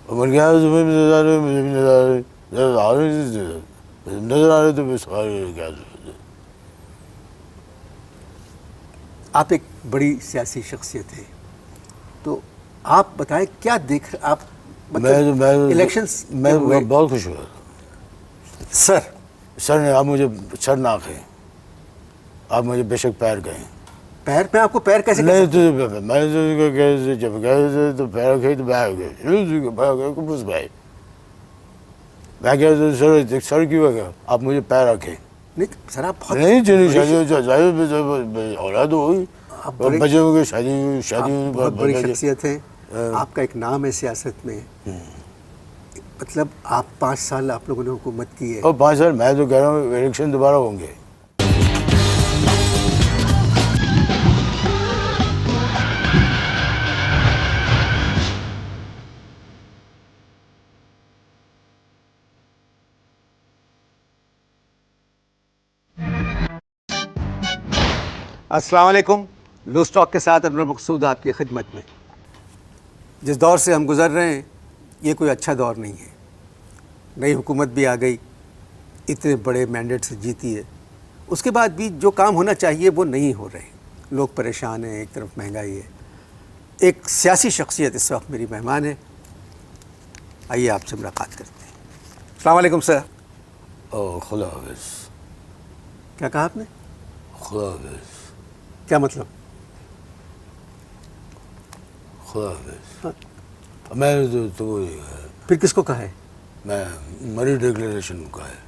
عمر کیا تمہیں بھی نظر آ رہے مجھے بھی نظر آ رہے نظر آ رہے تو پھر سوال کیا ضرورت ہے. آپ ایک بڑی سیاسی شخصیت ہے، تو آپ بتائیں کیا دیکھ آپ الیکشنز میں بہت خوش ہوا. سر نے آپ مجھے سر نہ کہیں، آپ مجھے بے شک پیر کہیں. پیر میں آپ کو پیر کیسے نہیں تو میں جب گئے تو پیر کھے تو بہ گئے کچھ بھائی میں کہا سر کیوں گیا آپ مجھے پیر رکھیں. نہیں سر، آپ بہت نہیں شادی اولاد ہوئی بچے ہو گئے شادی بہت بڑی شخصیت ہے. آپ کا ایک نام ہے سیاست میں، مطلب آپ 5 سال آپ لوگوں نے حکومت کی ہے. اور 5 سال میں تو کہہ رہا ہوں الیکشن دوبارہ ہوں گے. السلام علیکم. لوز ٹاک کے ساتھ انور مقصود آپ کی خدمت میں. جس دور سے ہم گزر رہے ہیں یہ کوئی اچھا دور نہیں ہے. نئی حکومت بھی آ گئی، اتنے بڑے مینڈیٹ سے جیتی ہے، اس کے بعد بھی جو کام ہونا چاہیے وہ نہیں ہو رہے. لوگ پریشان ہیں، ایک طرف مہنگائی ہے. ایک سیاسی شخصیت اس وقت میری مہمان ہے، آئیے آپ سے ملاقات کرتے ہیں. السلام علیکم سر. خدا حافظ. کیا کہا آپ نے؟ خدا حافظ. کیا مطلب؟ خدا حافظ. میں نے تو پھر کس کو کہا ہے؟ میں مری ڈکلیریشن کا ہے،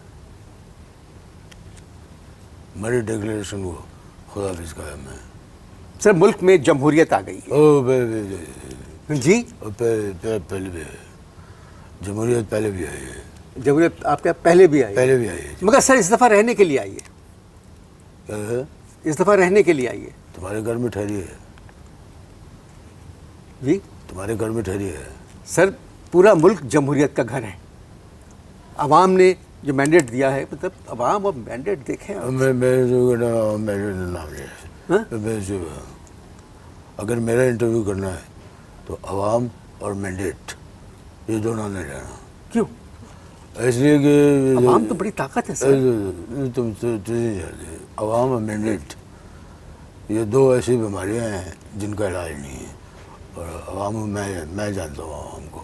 مری ڈکلیریشن کو خدا حافظ کا ہے. میں سر ملک میں جمہوریت آ گئی ہے. جی پہلے بھی ہے جمہوریت، پہلے بھی آئی ہے جمہوریت. آپ کا پہلے بھی آئی ہے مگر سر اس دفعہ رہنے کے لیے آئی ہے. اس دفعہ رہنے کے لیے آئی ہے. تمہارے گھر میں ٹھہری ہے. جی تمہارے گھر میں ٹھہری ہے. سر پورا ملک جمہوریت کا گھر ہے. عوام نے جو مینڈیٹ دیا ہے، مطلب عوام اب مینڈیٹ دیکھیں. اگر میرا انٹرویو کرنا ہے تو عوام اور مینڈیٹ یہ دونوں نہیں لینا. کیوں؟ اس لیے کہ عوام تو بڑی طاقت ہے سر. تم عوام اور مینڈیٹ یہ دو ایسی بیماریاں ہیں جن کا علاج نہیں ہے. اور عوام میں جانتا ہوں عوام کو.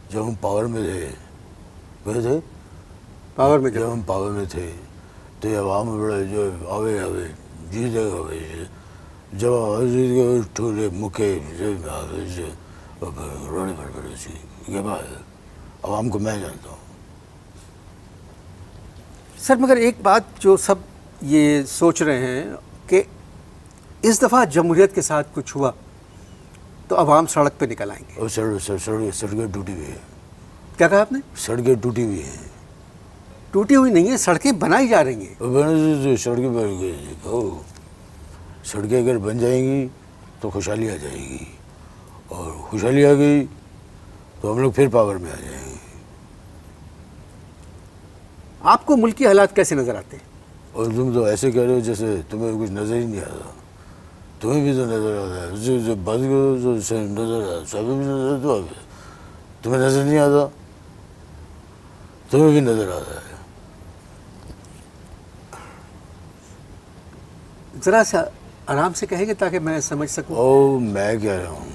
جب ہم پاور میں تھے جب ہم پاور میں تھے تو یہ عوام بڑے جو آوے جیتے گا بھائی. جب ٹھولے مکے رونے پڑے سی یہ بات ہے. عوام کو میں جانتا ہوں. سر مگر ایک بات جو سب یہ سوچ رہے ہیں کہ اس دفعہ جمہوریت کے ساتھ کچھ ہوا تو عوام سڑک پہ نکل آئیں گے. اور سڑکیں ٹوٹی ہوئی ہیں. کیا کہا آپ نے؟ سڑکیں ٹوٹی ہوئی ہیں. ٹوٹی ہوئی نہیں ہیں، سڑکیں بنائی جا رہی ہیں. سڑکیں بن گئی. سڑکیں اگر بن جائیں گی تو خوشحالی آ جائے گی، اور خوشحالی آ گئی تو ہم لوگ پھر پاور میں آ جائیں گے. آپ کو ملکی حالات کیسے نظر آتے ہیں؟ اور تم تو ایسے کہہ رہے ہو جیسے تمہیں کچھ نظر ہی نہیں آتا. تمہیں بھی تو نظر آتا ہے. جو بات کرو تو نظر آتا ہے. سب بھی نظر تو آتا ہے. تمہیں نظر نہیں آتا؟ تمہیں بھی نظر آتا ہے. ذرا سا آرام سے کہیں گے تاکہ میں سمجھ سکوں. میں کہہ رہا ہوں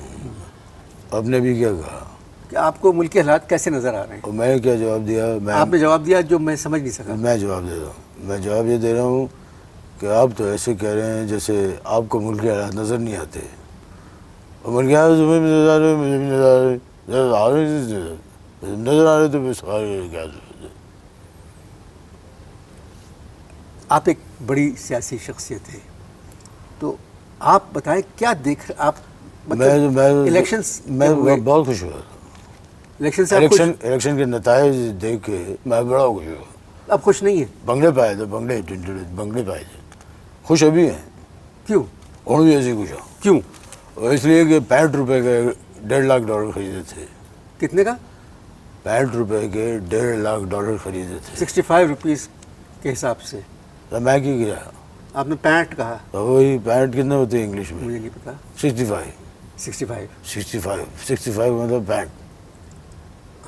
آپ نے بھی کیا کہا کہ آپ کو ملکی حالات کیسے نظر آ رہے ہیں؟ اور میں نے کیا جواب دیا؟ آپ نے جواب دیا جو میں سمجھ نہیں سکا. میں جواب دے رہا ہوں. میں جواب یہ دے رہا ہوں کہ آپ تو ایسے کہہ رہے ہیں جیسے آپ کو ملکی حالات نظر نہیں آتے. اور کیا تمہیں بھی نظر آ رہے مجھے بھی نظر آ رہے نظر آ رہے تو پھر سوال کیا ضرورت ہے. آپ ایک بڑی سیاسی شخصیت ہے، تو آپ بتائیں کیا دیکھ آپ الیکشنز میں بہت خوش ہوا. الیکشن کے نتائج دیکھ کے میں بڑا خوش ہوا. اب خوش نہیں ہے؟ بنگلے پائے تھے، بنگلے پائے تھے. خوش ابھی ہیں. کیوں؟ اور بھی ایسے خوش ہوں. کیوں؟ اس لیے کہ 65 روپے کے $1.5 لاکھ خریدے تھے. کتنے کا؟ 65 روپے کے $1.5 لاکھ خریدے تھے. 65 روپیز کے حساب سے. تو میں کی کیا؟ آپ نے 65 کہا. تو وہی 65 کتنے ہوتے ہیں انگلش میں؟ مجھے نہیں پتا. 65 65 65 مطلب 65.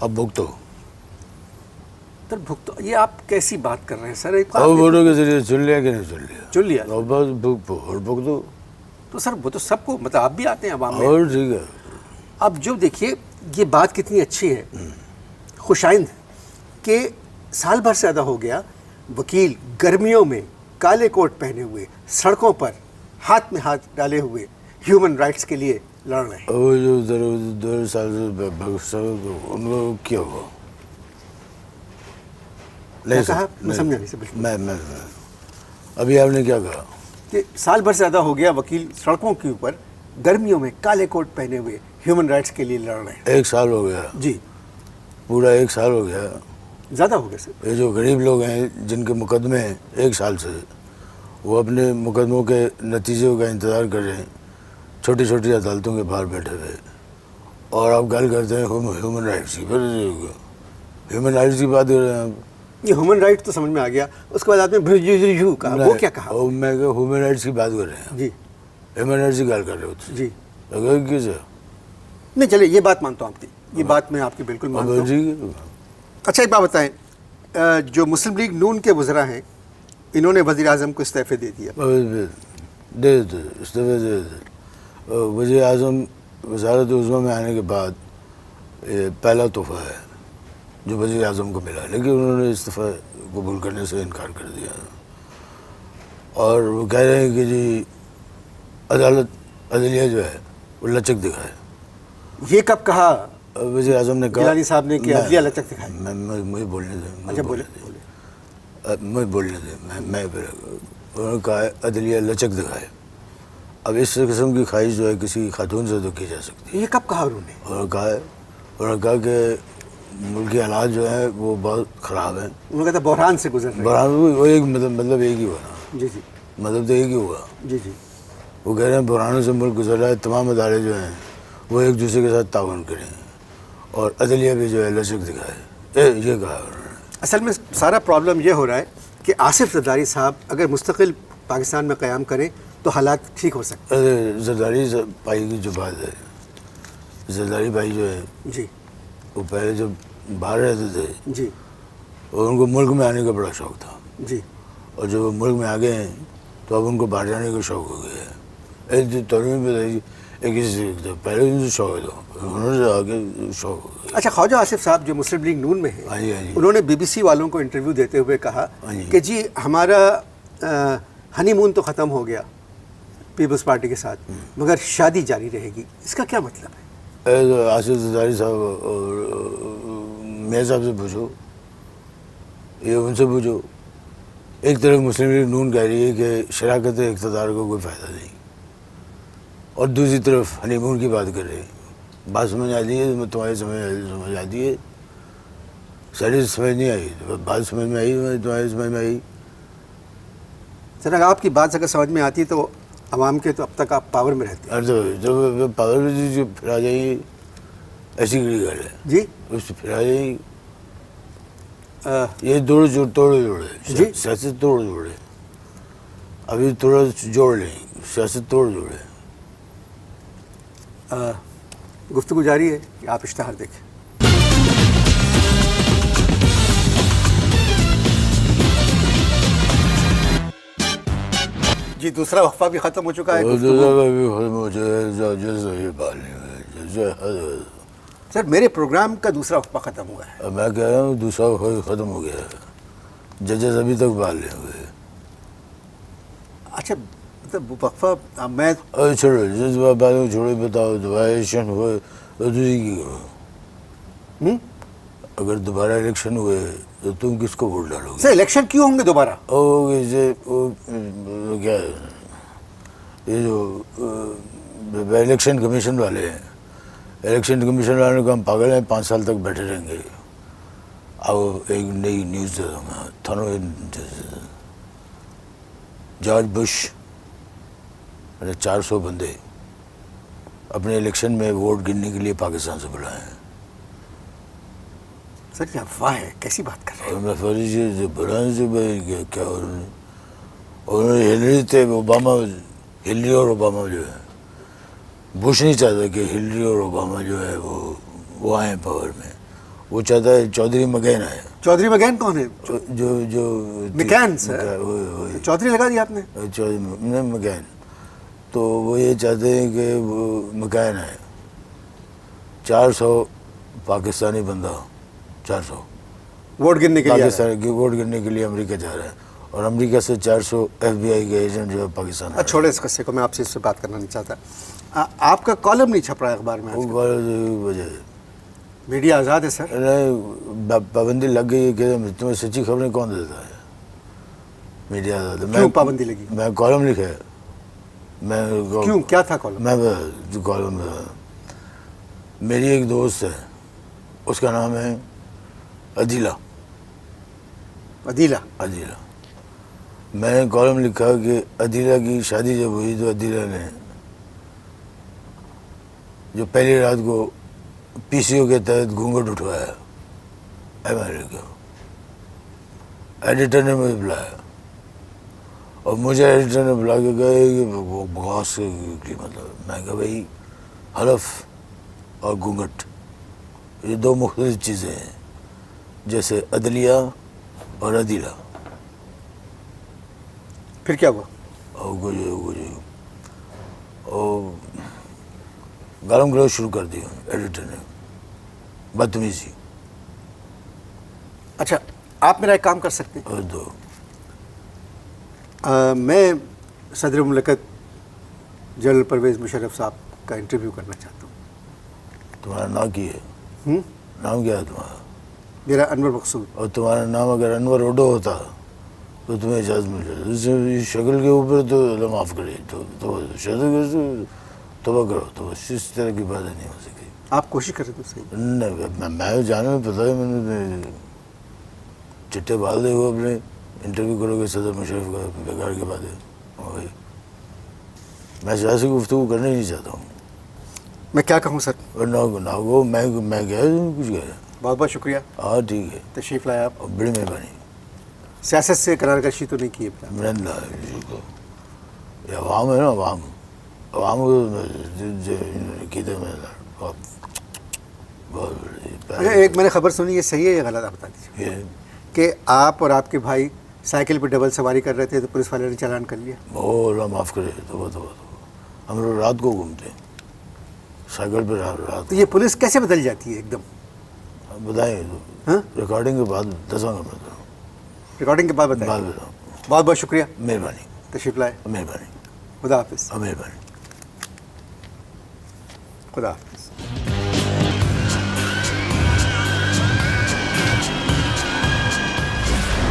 اب بھگتو. سر بھگتو، یہ آپ کیسی بات کر رہے ہیں سر؟ ایک اب ووٹوں کے ذریعے چن لیا کہ نہیں چن لیا؟ چن لیا. اب بس اور بھگتو. تو سر وہ تو سب کو مطلب آپ بھی آتے ہیں عوام میں. اور ٹھیک ہے. اب جو دیکھیے یہ بات کتنی اچھی ہے، خوش آئند، کہ سال بھر سے زیادہ ہو گیا وکیل گرمیوں میں کالے کوٹ پہنے ہوئے سڑکوں پر ہاتھ میں ہاتھ ڈالے ہوئے ہیومن رائٹس کے لیے لڑ رہے ہیں. وہ جو 2 سال سے ان کو کیا ہوا؟ کیا کہا؟ میں سمجھا نہیں سر. بالکل میں ابھی آپ نے کیا کہا؟ کہ سال بھر سے زیادہ ہو گیا وکیل سڑکوں کے اوپر گرمیوں میں کالے کوٹ پہنے ہوئے ہیومن رائٹس کے لیے لڑ رہے ہیں. 1 سال ہو گیا. جی پورا 1 سال ہو گیا. زیادہ ہو گیا سر. یہ جو غریب لوگ ہیں جن کے مقدمے ہیں 1 سال سے، وہ اپنے مقدموں کے نتیجوں کا انتظار کر رہے ہیں چھوٹی چھوٹی عدالتوں کے باہر بیٹھے ہوئے. اور آپ گل کرتے ہیں ہیومن رائٹس کی. پھر ہیومن رائٹس کی بات کر رہے ہیں آپ. یہ ہیومن رائٹ تو سمجھ میں آ گیا. اس کے بعد آپ نے کہا، وہ کیا کہا؟ میں کہ ہیومن رائٹس کی بات کر رہے ہیں. جی ہیومن رائٹس کی گل کر رہے ہوتے. جی کیسے؟ نہیں چلے، یہ بات مانتا ہوں آپ کی، یہ بات میں آپ کی بالکل مانتا ہوں. ٹھیک ہے. اچھا ایک بات بتائیں، جو مسلم لیگ نون کے وزراء ہیں انہوں نے وزیر اعظم کو استعفے دے دیا. دے دیتے استعفے دے دیتے. وزیر اعظم وزارت عظمیٰ میں آنے کے بعد یہ پہلا تحفہ ہے جو وزیر اعظم کو ملا، لیکن انہوں نے استعفیٰ قبول کرنے سے انکار کر دیا. اور وہ کہہ رہے ہیں کہ جی عدلیہ جو ہے وہ لچک دکھائے. یہ کب کہا وزیر اعظم نے کہا؟ گیلانی صاحب نے کہ عدلیہ لچک دکھائے. مجھے بولنے دیں. اچھا بولے. مجھے بولنے دیں. میں پھر انہوں نے کہا عدلیہ لچک دکھائے. اب اس قسم کی خواہش جو ہے کسی خاتون سے تو کی جا سکتی ہے. یہ کب کہا انہوں نے؟ انہوں نے کہا کہ ملکی حالات جو ہیں وہ بہت خراب ہیں. انہوں نے کہا بحران سے گزر رہے ہیں. بحران وہ ایک مطلب ایک ہی ہوا نا. جی جی مطلب تو ایک ہی ہوا. جی جی وہ کہہ رہے ہیں بحرانوں سے ملک گزر رہا ہے. تمام ادارے جو ہیں وہ ایک دوسرے کے ساتھ تعاون کریں اور عدلیہ بھی جو ہے لچک دکھائے. یہ کہا انہوں نے. اصل میں سارا پرابلم یہ ہو رہا ہے کہ آصف زرداری صاحب اگر مستقل پاکستان میں قیام کریں تو حالات ٹھیک ہو سکتے ہیں. زرداری بھائی کی جو بات ہے، زرداری بھائی جو ہے جی وہ پہلے جب باہر رہتے تھے جی اور ان کو ملک میں آنے کا بڑا شوق تھا. جی اور جب وہ ملک میں آ گئے ہیں تو اب ان کو باہر جانے کا شوق ہو گیا ہے. ایک ترمیم پہ پہلے ان سے شوق تھا، انہوں نے آگے شوق ہو گیا. اچھا خواجہ آصف صاحب جو مسلم لیگ نون میں ہیں، ہاں جی ہاں جی. انہوں نے بی بی سی والوں کو انٹرویو دیتے ہوئے کہا کہ جی ہمارا ہنی مون تو ختم ہو گیا پیپلز پارٹی کے ساتھ، مگر شادی جاری رہے گی. اس کا کیا مطلب ہے؟ آصف زرداری صاحب اور میاں صاحب سے پوچھو، یہ ان سے پوچھو. ایک طرف مسلم لیگ نون کہہ رہی ہے کہ شراکت اقتدار کو کوئی فائدہ نہیں، اور دوسری طرف ہنی مون کی بات کر رہے ہیں. بات سمجھ آتی ہے؟ تمہاری سمجھ آتی ہے؟ ساری سمجھ نہیں آئی. بات سمجھ میں آئی؟ تمہاری سمجھ میں آئی؟ سر اگر آپ کی بات اگر سمجھ میں آتی تو عوام کے تو اب تک آپ پاور میں رہتے ہیں. جب پاور میں جو پھر آ جائیں گی ایسی کڑی گل ہے جی اس سے پھر آ جائیں گی. یہ توڑ جوڑے جی سیاست توڑ جوڑے. ابھی تھوڑا جوڑ لیں، سیاست توڑ جوڑے. گفتگو جاری ہے کہ آپ اشتہار دیکھیں. جی دوسرا وقفہ بھی ختم ہو چکا ہے. سر میرے پروگرام کا دوسرا وقفہ ختم ہوا ہے. میں کہہ رہا ہوں دوسرا وقفہ ختم ہو گیا ہے. ججز ابھی تک بحال نہیں ہوئے. اچھا مطلب وقفہ میں چھوڑو جس باتوں چھوڑو، بتاؤ دوبارہ الیکشن ہوئے تو دوسری کی کرو. اگر دوبارہ الیکشن ہوئے تو تم کس کو ووٹ ڈالو گے؟ سر الیکشن کیوں ہوں گے دوبارہ؟ کیا ہے یہ جو الیکشن کمیشن والے ہیں، الیکشن کمیشن والوں کو ہم پاگل ہیں 5 سال تک بیٹھے رہیں گے. اب ایک نئی نیوز دے دوں میں تھانوں. جارج بش 400 بندے اپنے الیکشن میں ووٹ گننے کے لیے پاکستان سے بلائے ہیں. سر یہ افواہ ہے، کیسی بات کر رہے ہیں؟ اور میں فوری سے بلائیں سے کیا انہوں نے ہلری تھے اوباما، ہلری اور اوباما جو ہے. بش نہیں چاہتا کہ ہلری اور اوباما جو ہے وہ آئیں پاور میں. وہ چاہتا ہے چودھری مکین آئے. چودھری مکین کون ہے؟ جو مکین سر، چودھری لگا دیا آپ نے. چودھری مکین. تو وہ یہ چاہتے ہیں کہ وہ مکین آئے. 400 پاکستانی بندہ، 400 ووٹ گرنے کے لیے پاکستان کے ووٹ گرنے کے لیے امریکہ جا رہا ہے، اور امریکہ سے 400 FBI کے ایجنٹ جو ہے پاکستان. چھوڑے اس قصے کو، میں آپ سے اس پہ بات کرنا نہیں چاہتا. آپ کا کالم نہیں چھپ رہا ہے اخبار میں آج کل. وجہ میڈیا آزاد ہے سر. پابندی لگ گئی ہے کہ تمہیں سچی خبریں کون دیتا ہے. میڈیا آزاد ہے. کیوں پابندی لگی؟ میں کالم لکھا ہے. میں کیوں، کیا تھا کالم؟ میں کالم میری ایک دوست ہے، اس کا نام ہے عدیلہ. عدیلہ. میں نے کالم لکھا کہ عدیلہ کی شادی جب ہوئی تو عدیلہ نے جو پہلی رات کو PCO کے تحت گھونگھٹ اٹھوایا، امریکہ ایڈیٹر نے مجھے بلایا، اور مجھے ایڈیٹر نے بلا کے کہا کہ وہ بغاوت کی مطلب. میں کہا بھائی حلف اور گھونگھٹ یہ دو مختلف چیزیں ہیں، جیسے عدلیہ اور عدیلہ. پھر کیا ہوا؟ اور گالم گلوچ شروع کر دیا ایڈیٹر نے، بدتمیزی. اچھا، آپ میرا ایک کام کر سکتے ہیں؟ اور دو میں صدر مملکت جنرل پرویز مشرف صاحب کا انٹرویو کرنا چاہتا ہوں. تمہارا نام کیا ہے؟ نام کیا ہے تمہارا؟ میرا انور مقصود. اور تمہارا نام اگر انور اوڈو ہوتا تو تمہیں اجازت مل جاتی. شکل کے اوپر تو اللہ معاف کرے، تو توبہ کرو، تو اس طرح کی باتیں نہیں ہو سکی. آپ کوشش کریں تو صحیح. نہیں، میں جانے میں پتہ ہے، میں نے چٹے بال دے ہوئے اپنے انٹرویو کرو گے صدر مشرف کا، بیکار کی بات ہے. میں سیاسی گفتگو کرنا ہی نہیں چاہتا ہوں. میں کیا کہوں سر؟ اور نہ وہ میں گیا کچھ گیا. بہت بہت شکریہ. ہاں ٹھیک ہے، تشریف لائے آپ. بڑی مہربانی. سیاست سے قرار کشی تو نہیں کی ہے؟ یہ عوام ہے نا، عوام کی تھے میں. اچھا، ایک میں نے خبر سنی، یہ صحیح ہے یا غلط؟ آپ بتا دیجیے. کہ آپ اور آپ کے بھائی سائیکل پہ ڈبل سواری کر رہے تھے تو پولیس والے نے چالان کر لیا. اللہ معاف کرے. تو ہم لوگ رات کو گھومتے ہیں سائیکل پہ رات. تو یہ پولیس کیسے بدل جاتی ہے ایک دم؟ بتائیں تو ریکارڈنگ کے بعد دسوں گا. میں ریکارڈنگ کے بعد بتائیں. بہت بہت شکریہ. مہربانی. تشریف لائے. مہربانی. خدا حافظ. مہربانی. خدا حافظ.